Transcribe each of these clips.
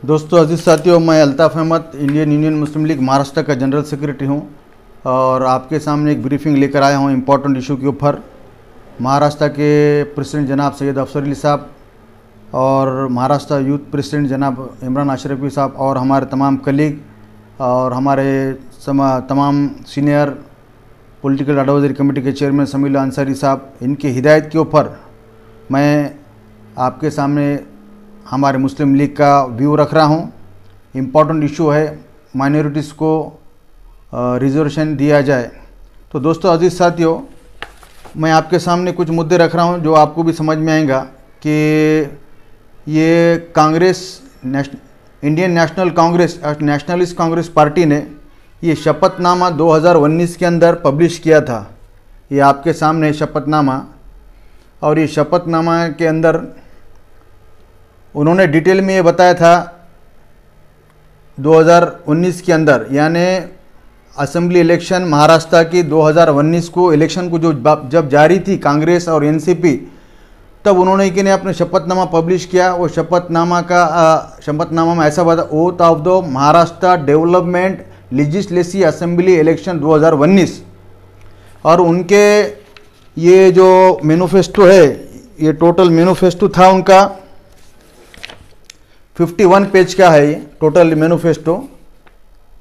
दोस्तों, अजीज़ साथियों, मैं अल्ताफ़ अहमद इंडियन यूनियन मुस्लिम लीग महाराष्ट्र का जनरल सेक्रेटरी हूं और आपके सामने एक ब्रीफिंग लेकर आया हूं इम्पोर्टेंट इशू के ऊपर। महाराष्ट्र के प्रेसिडेंट जनाब सैयद अफसर अली साहब और महाराष्ट्र यूथ प्रेसिडेंट जनाब इमरान अशरफी साहब और हमारे तमाम कलीग और हमारे तमाम सीनियर पॉलिटिकल एडवाइजरी कमेटी के चेयरमैन समील अंसारी साहब, इनकी हिदायत के ऊपर मैं आपके सामने हमारे मुस्लिम लीग का व्यू रख रहा हूँ। इम्पॉर्टेंट इशू है, माइनॉरिटीज़ को रिजर्वेशन दिया जाए। तो दोस्तों, अजीज़ साथियों, मैं आपके सामने कुछ मुद्दे रख रहा हूँ जो आपको भी समझ में आएगा कि ये Congress Indian national Congress nationalist Congress party ने ये शपथनामा 2019 के अंदर पब्लिश किया था। ये आपके सामने शपथनामा, और ये शपथनामा के अंदर उन्होंने डिटेल में ये बताया था 2019 के अंदर, यानी असेंबली इलेक्शन महाराष्ट्र की 2019 को इलेक्शन को जो जब जारी थी कांग्रेस और एनसीपी, तब उन्होंने कि अपने शपथनामा पब्लिश किया। वो शपथनामा में ऐसा बता, oath of the Maharashtra development legislative assembly election 2019, और उनके ये जो मैनिफेस्टो है, ये टोटल मैनिफेस्टो था उनका 51 पेज का है। ये टोटल मैनिफेस्टो,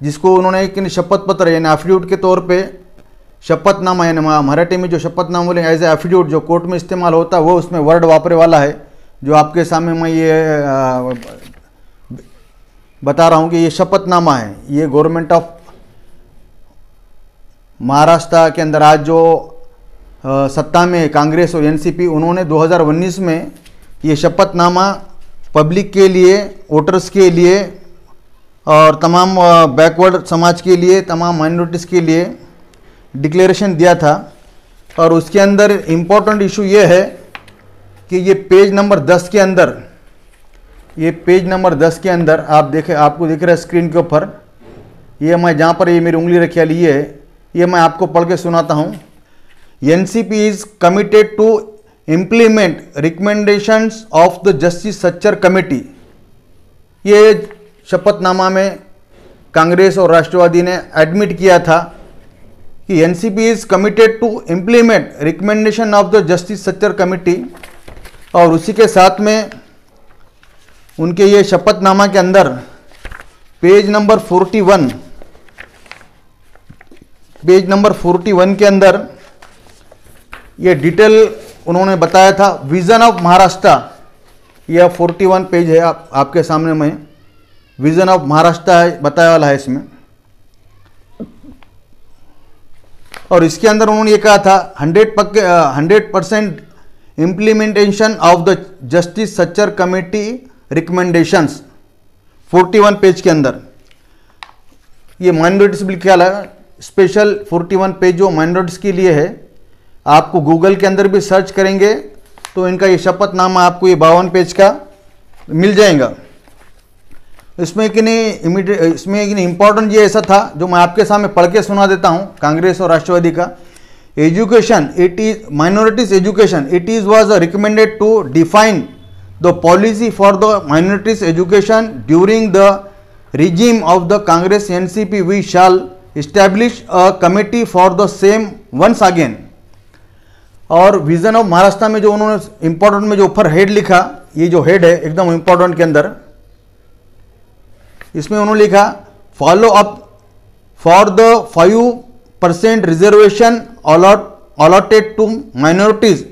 जिसको उन्होंने एक शपथ पत्र यानी एफिडेविट के तौर पे शपथनामा, यानी मराठी में जो शपथनामा बोले एज ए एफिडेविट जो कोर्ट में इस्तेमाल होता है, वो उसमें वर्ड वापरे वाला है जो आपके सामने मैं ये बता रहा हूँ कि ये शपथनामा है। ये गवर्नमेंट ऑफ महाराष्ट्र के अंदर आज जो सत्ता में कांग्रेस और एनसीपी, उन्होंने 2019 में ये शपथनामा पब्लिक के लिए, वोटर्स के लिए और तमाम बैकवर्ड समाज के लिए, तमाम माइनॉरिटीज़ के लिए डिक्लेरेशन दिया था। और उसके अंदर इम्पोर्टेंट इशू ये है कि ये पेज नंबर 10 के अंदर, ये पेज नंबर 10 के अंदर आप देखें, आपको दिख रहा है स्क्रीन के ऊपर, ये मैं जहाँ पर ये मेरी उंगली रखी वाली ये मैं आपको पढ़ के सुनाता हूँ। NCP is committed to implement recommendations of the Justice Sachar Committee। ये शपथनामा में कांग्रेस और राष्ट्रवादी ने एडमिट किया था कि NCP is committed to implement recommendation of the justice Sachar committee, और उसी के साथ में उनके ये शपथनामा के अंदर पेज नंबर 41 के अंदर ये डिटेल उन्होंने बताया था विजन ऑफ महाराष्ट्र। यह 41 पेज है, आपके सामने में विजन ऑफ महाराष्ट्र है बताया वाला है इसमें। और इसके अंदर उन्होंने ये कहा था 100% implementation of the justice Sachar committee recommendations. 41 page के अंदर ये माइनॉरिटीज बिल क्या है, स्पेशल 41 पेज जो माइनॉरिटीज के लिए है। आपको गूगल के अंदर भी सर्च करेंगे तो इनका ये शपथनामा आपको ये 52 पेज का मिल जाएगा। इसमें कि नहीं इम्पोर्टेंट ये ऐसा था जो मैं आपके सामने पढ़ के सुना देता हूँ कांग्रेस और राष्ट्रवादी का। Education, it is minorities education, it is was recommended to define the policy for the minorities education during the regime of the Congress NCP. We shall establish a committee for the same once again. और vision of Maharashtra में जो उन्होंने important में जो ऊपर head लिखा, ये जो हेड है एकदम इंपॉर्टेंट के अंदर, इसमें उन्होंने लिखा follow up for the 5% reservation allotted to minorities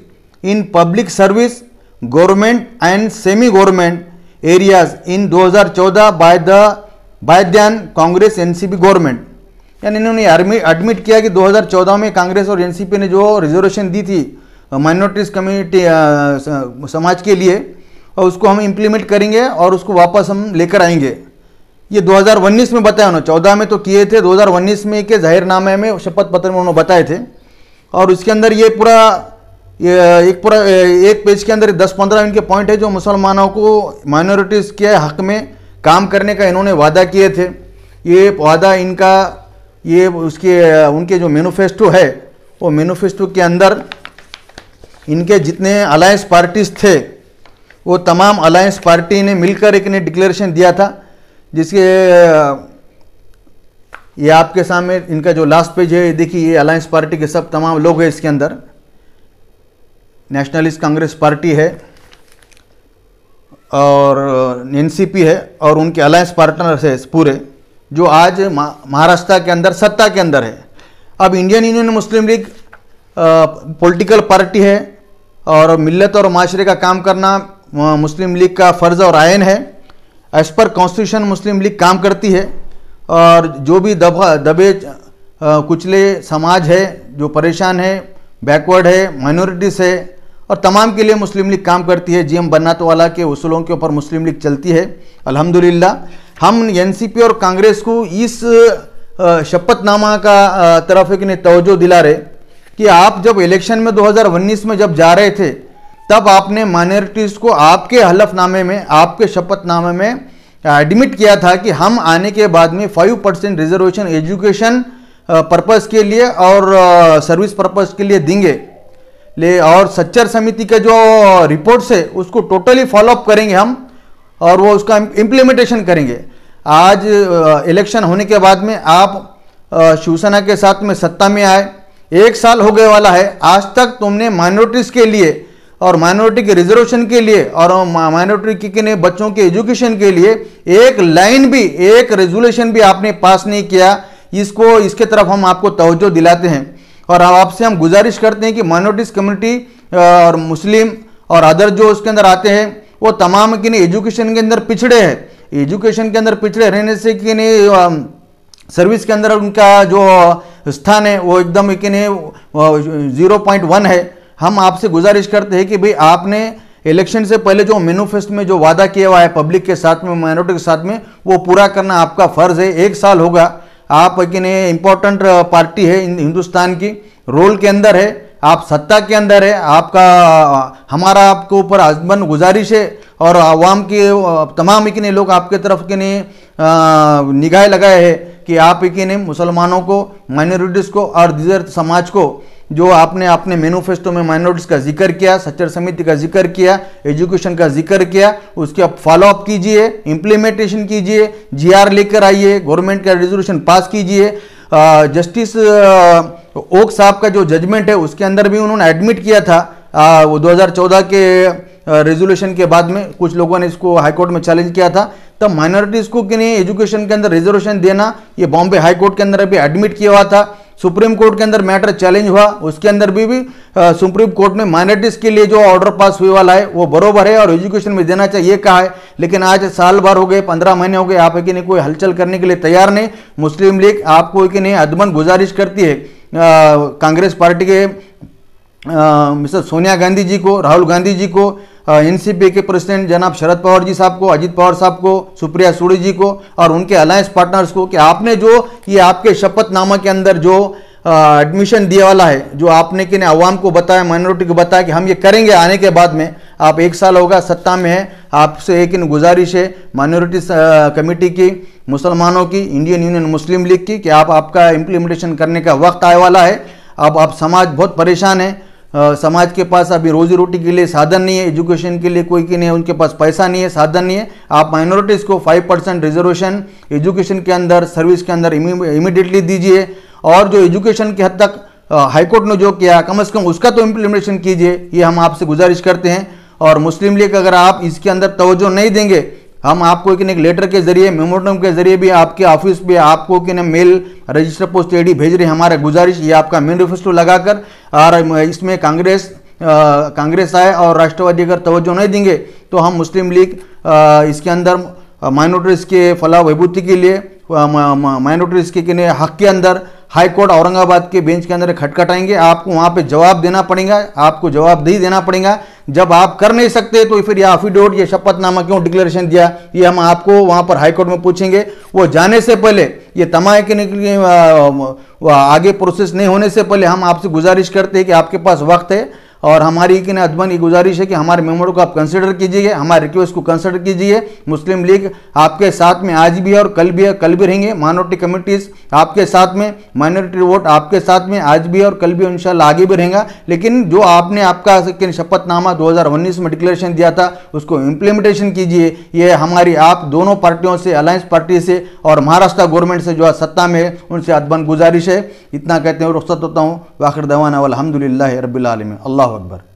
in public service, government and semi government areas in 2014 by than Congress NCP government. यानी इन्होंने एडमिट किया कि 2014 में कांग्रेस और एनसीपी ने जो रिजर्वेशन दी थी माइनॉरिटीज कम्युनिटी समाज के लिए, और उसको हम इम्प्लीमेंट करेंगे और उसको वापस हम लेकर आएंगे। ये 2019 में बताया उन्होंने, 14 में तो किए थे, 2019 में के जाहिरनामे में शपथ पत्र में उन्होंने बताए थे। और उसके अंदर ये एक पेज के अंदर 10-15 इनके पॉइंट है जो मुसलमानों को माइनॉरिटीज़ के हक में काम करने का इन्होंने वादा किए थे। ये वादा इनका उनके जो मैनिफेस्टो है, वो मैनिफेस्टो के अंदर इनके जितने अलायंस पार्टीज थे वो तमाम अलायंस पार्टी ने मिलकर एक ने डिक्लेरेशन दिया था जिसके ये आपके सामने इनका जो लास्ट पेज है, देखिए ये अलायंस पार्टी के सब तमाम लोग हैं इसके अंदर। नेशनलिस्ट कांग्रेस पार्टी है और एनसीपी है और उनके अलायंस पार्टनर्स है पूरे, जो आज महाराष्ट्र के अंदर सत्ता के अंदर है। अब इंडियन यूनियन मुस्लिम लीग पॉलिटिकल पार्टी है और मिल्लत और माशरे का काम करना मुस्लिम लीग का फ़र्ज और आयन है। एज पर कॉन्स्टिट्यूशन मुस्लिम लीग काम करती है और जो भी दबे कुचले समाज है, जो परेशान है, बैकवर्ड है, माइनॉरिटीज़ है, और तमाम के लिए मुस्लिम लीग काम करती है। जीएम बनातवाला के उसूलों के ऊपर मुस्लिम लीग चलती है। अल्हम्दुलिल्लाह हम एनसीपी और कांग्रेस को इस शपथनामा का तरफ एक तवज्जो दिला रहे कि आप जब इलेक्शन में 2019 में जब जा रहे थे, तब आपने माइनॉरिटीज़ को आपके हलफनामे में, आपके शपथनामे में एडमिट किया था कि हम आने के बाद में 5% रिजर्वेशन एजुकेशन पर्पज़ के लिए और सर्विस पर्पज़ के लिए देंगे। और सच्चर समिति का जो रिपोर्ट्स है उसको टोटली फॉलोअप करेंगे हम और वो उसका इम्प्लीमेंटेशन करेंगे। आज इलेक्शन होने के बाद में आप शिवसेना के साथ में सत्ता में आए, 1 साल हो गए वाला है, आज तक तुमने माइनॉरिटीज़ के लिए और माइनॉरिटी के रिजर्वेशन के लिए और माइनॉरिटी के बच्चों के एजुकेशन के लिए एक लाइन भी, एक रेजोल्यूशन भी आपने पास नहीं किया। इसके तरफ हम आपको तवज्जो दिलाते हैं और आपसे हम गुजारिश करते हैं कि माइनॉरिटीज़ कम्युनिटी और मुस्लिम और अदर जो उसके अंदर आते हैं वो तमाम कि एजुकेशन के अंदर पिछड़े हैं। एजुकेशन के अंदर पिछड़े रहने से कि सर्विस के अंदर उनका जो स्थान है वो एकदम कि 0.1 है। हम आपसे गुजारिश करते हैं कि भाई आपने इलेक्शन से पहले जो मैनिफेस्टो में जो वादा किया हुआ है पब्लिक के साथ में, माइनॉरिटी के साथ में, वो पूरा करना आपका फ़र्ज़ है। 1 साल होगा, आप कि इम्पोर्टेंट पार्टी है हिंदुस्तान की, रोल के अंदर है, आप सत्ता के अंदर है, हमारा आपके ऊपर आज़मन गुजारिश है और आवाम के तमाम इतने लोग आपके तरफ के निगाह लगाए हैं कि आप इतने मुसलमानों को, माइनॉरिटीज़ को और दीगर समाज को जो आपने अपने मैनिफेस्टो में माइनॉरिटीज़ का जिक्र किया, सच्चर समिति का जिक्र किया, एजुकेशन का जिक्र किया, उसके आप फॉलोअप कीजिए, इम्प्लीमेंटेशन कीजिए, जीआर लेकर आइए, गवर्नमेंट का रेजोल्यूशन पास कीजिए। जस्टिस ओक साहब का जो जजमेंट है उसके अंदर भी उन्होंने एडमिट किया था, वो 2014 के रेजोल्यूशन के बाद में कुछ लोगों ने इसको हाईकोर्ट में चैलेंज किया था, तब माइनॉरिटीज़ को कि नहीं एजुकेशन के अंदर रिजर्वेशन देना, ये बॉम्बे हाई कोर्ट के अंदर भी एडमिट किया हुआ था। सुप्रीम कोर्ट के अंदर मैटर चैलेंज हुआ, उसके अंदर भी सुप्रीम कोर्ट में माइनॉरिटीज़ के लिए जो ऑर्डर पास हुए वाला है वो बरोबर है और एजुकेशन में देना चाहिए कहा है। लेकिन आज साल भर हो गए, 15 महीने हो गए, आप कि नहीं कोई हलचल करने के लिए तैयार नहीं। मुस्लिम लीग आपको कि नहीं अदमन गुजारिश करती है कांग्रेस पार्टी के मिसेस सोनिया गांधी जी को, राहुल गांधी जी को, एनसीपी के प्रेसिडेंट जनाब शरद पवार जी साहब को, अजीत पवार साहब को, सुप्रिया सुळे जी को और उनके अलायंस पार्टनर्स को कि आपने जो ये आपके शपथनामा के अंदर जो एडमिशन दिया वाला है, जो आपने कि अवाम को बताया, माइनॉरिटी को बताया कि हम ये करेंगे आने के बाद में, आप 1 साल होगा सत्ता में है, आपसे एक गुजारिश है माइनॉरिटी कमेटी की, मुसलमानों की, इंडियन यूनियन मुस्लिम लीग की कि आपका इम्प्लीमेंटेशन करने का वक्त आने वाला है। अब आप समाज बहुत परेशान है, समाज के पास अभी रोजी रोटी के लिए साधन नहीं है, एजुकेशन के लिए कोई कि नहीं, उनके पास पैसा नहीं है, साधन नहीं है। आप माइनॉरिटीज़ को 5% रिजर्वेशन एजुकेशन के अंदर, सर्विस के अंदर इमीडिएटली दीजिए और जो एजुकेशन के हद तक हाईकोर्ट ने जो किया कम से कम उसका तो इम्प्लीमेंटेशन कीजिए, ये हम आपसे गुजारिश करते हैं। और मुस्लिम लीग अगर आप इसके अंदर तवज्जो नहीं देंगे, हम आपको एक लेटर के जरिए, मेमोरेंडम के जरिए भी आपके ऑफिस पे आपको कि मेल रजिस्टर पोस्ट एडी भेज रहे हैं। हमारा गुजारिश ये आपका मैनिफेस्टो लगाकर, और इसमें कांग्रेस आए और राष्ट्रवादी अगर तवज्जो नहीं देंगे तो हम मुस्लिम लीग इसके अंदर माइनॉरिटीज़ के फलाह बहबूदी के लिए, माइनॉरिटीज़ के हक के अंदर हाई कोर्ट औरंगाबाद के बेंच के अंदर खटखटाएंगे। आपको वहाँ पे जवाब देना पड़ेगा, आपको जवाबदेही देना पड़ेगा। जब आप कर नहीं सकते तो फिर यह एफिडेविट, ये शपथनामा क्यों डिक्लेरेशन दिया, ये हम आपको वहाँ पर हाई कोर्ट में पूछेंगे। वो जाने से पहले, ये तमाम के आगे प्रोसेस नहीं होने से पहले हम आपसे गुजारिश करते हैं कि आपके पास वक्त है और हमारी कि अदबन ये गुजारिश है कि हमारे मेंबरों को आप कंसिडर कीजिए, हमारे रिक्वेस्ट को कंसिडर कीजिए। मुस्लिम लीग आपके साथ में आज भी है और कल भी है, कल भी रहेंगे। माइनॉरिटी कम्युनिटीज़ आपके साथ में, माइनॉरिटी वोट आपके साथ में आज भी है और कल भी इंशाल्लाह आगे भी रहेगा। लेकिन जो आपने आपका शपथनामा 2019 में डिक्लेरेशन दिया था उसको इम्प्लीमेंटेशन कीजिए। ये हमारी आप दोनों पार्टियों से, अलायंस पार्टी से और महाराष्ट्र गवर्नमेंट से जो सत्ता में है उनसे अदबन गुजारिश है। इतना कहते हैं रुख्सत होता हूँ। वाखिर दवाना वल्हम्दुलिल्लाहि रब्बिल आलमीन। अल्लाहु अकबर।